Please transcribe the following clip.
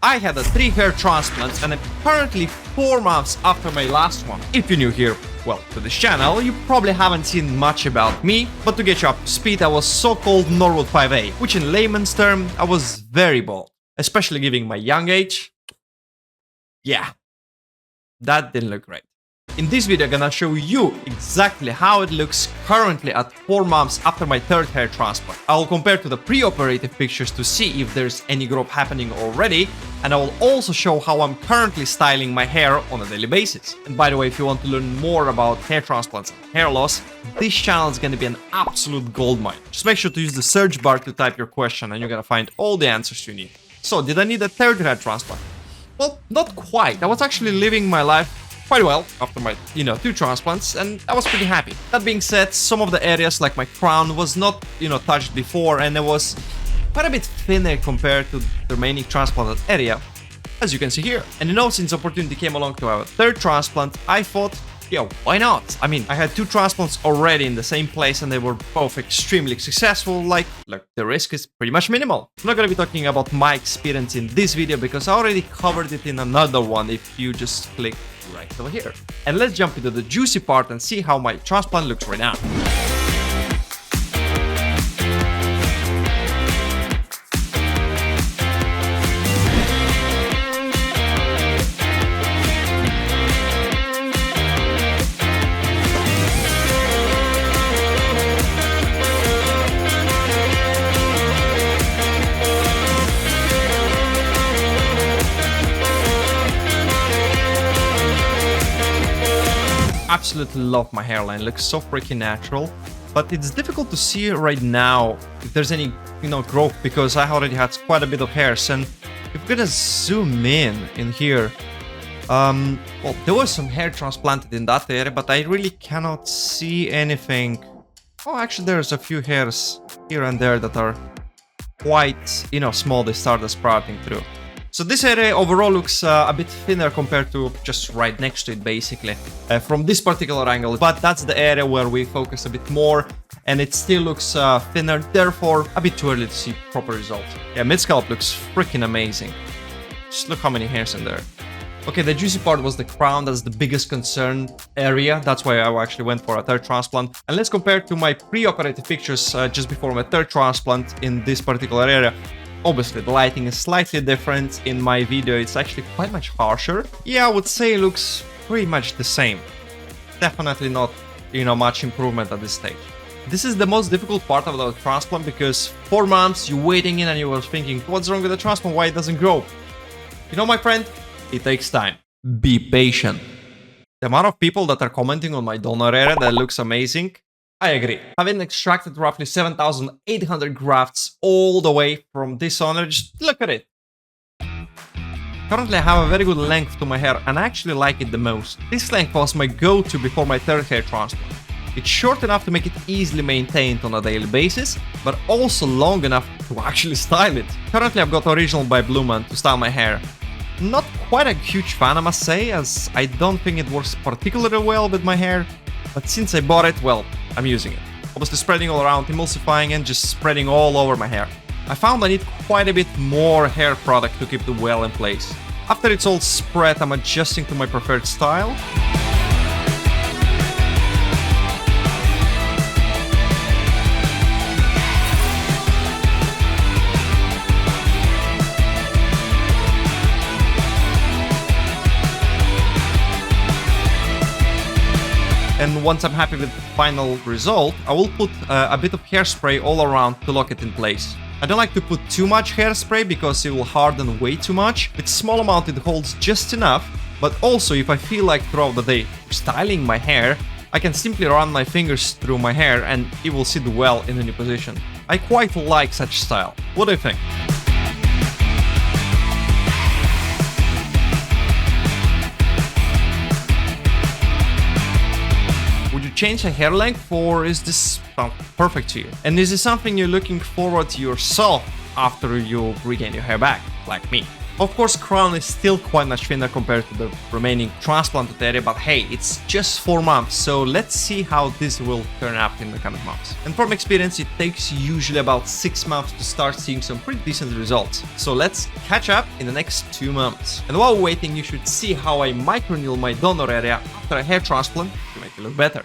I had 3 hair transplants and I'm currently 4 months after my last one. If you're new here, well, to this channel, you probably haven't seen much about me, but to get you up to speed, I was so-called Norwood 5A, which in layman's term, I was very bald, especially given my young age. Yeah, that didn't look great. In this video, I'm gonna show you exactly how it looks currently at 4 months after my 3rd hair transplant. I'll compare to the pre-operative pictures to see if there's any growth happening already, and I will also show how I'm currently styling my hair on a daily basis. And by the way, if you want to learn more about hair transplants and hair loss, this channel is gonna be an absolute goldmine. Just make sure to use the search bar to type your question and you're gonna find all the answers you need. So, did I need a 3rd hair transplant? Well, not quite. I was actually living my life quite well after my, 2 transplants, and I was pretty happy. That being said, some of the areas like my crown was not, touched before, and it was quite a bit thinner compared to the remaining transplanted area, as you can see here. And since opportunity came along to have a 3rd transplant, I thought, why not? I mean, I had 2 transplants already in the same place and they were both extremely successful, like the risk is pretty much minimal. I'm not gonna be talking about my experience in this video because I already covered it in another one if you just click right over here. And let's jump into the juicy part and see how my transplant looks right now. Absolutely love my hairline, looks so freaking natural, but it's difficult to see right now if there's any growth because I already had quite a bit of hairs. And if we're gonna zoom in here, well, there was some hair transplanted in that area, but I really cannot see anything. Oh, actually there's a few hairs here and there that are quite small. They started sprouting through. So this area overall looks a bit thinner compared to just right next to it, basically, from this particular angle. But that's the area where we focus a bit more, and it still looks thinner, therefore a bit too early to see proper results. Yeah, mid-scalp looks freaking amazing. Just look how many hairs in there. Okay, the juicy part was the crown. That's the biggest concern area. That's why I actually went for a 3rd transplant. And let's compare to my pre-operative pictures just before my 3rd transplant in this particular area. Obviously, the lighting is slightly different. In my video, it's actually quite much harsher. Yeah, I would say it looks pretty much the same. Definitely not, much improvement at this stage. This is the most difficult part of the transplant because 4 months you're waiting in and you were thinking, what's wrong with the transplant? Why it doesn't grow? My friend, it takes time. Be patient. The amount of people that are commenting on my donor area that looks amazing, I agree. Having extracted roughly 7,800 grafts all the way from this honor, just look at it. Currently I have a very good length to my hair and I actually like it the most. This length was my go-to before my 3rd hair transplant. It's short enough to make it easily maintained on a daily basis, but also long enough to actually style it. Currently I've got Original by Blue Man to style my hair. Not quite a huge fan, I must say, as I don't think it works particularly well with my hair, but since I bought it, well, I'm using it. Obviously spreading all around, emulsifying and just spreading all over my hair. I found I need quite a bit more hair product to keep the well in place. After it's all spread, I'm adjusting to my preferred style. And once I'm happy with the final result, I will put a bit of hairspray all around to lock it in place. I don't like to put too much hairspray because it will harden way too much. With small amount it holds just enough, but also if I feel like throughout the day styling my hair, I can simply run my fingers through my hair and it will sit well in a new position. I quite like such style. What do you think? Change the hair length, or is this perfect to you? And is this something you're looking forward to yourself after you regain your hair back, like me? Of course, crown is still quite much thinner compared to the remaining transplanted area, but hey, it's just 4 months, so let's see how this will turn out in the coming months. And from experience, it takes usually about 6 months to start seeing some pretty decent results. So let's catch up in the next 2 months. And while waiting, you should see how I microneedle my donor area after a hair transplant to make it look better.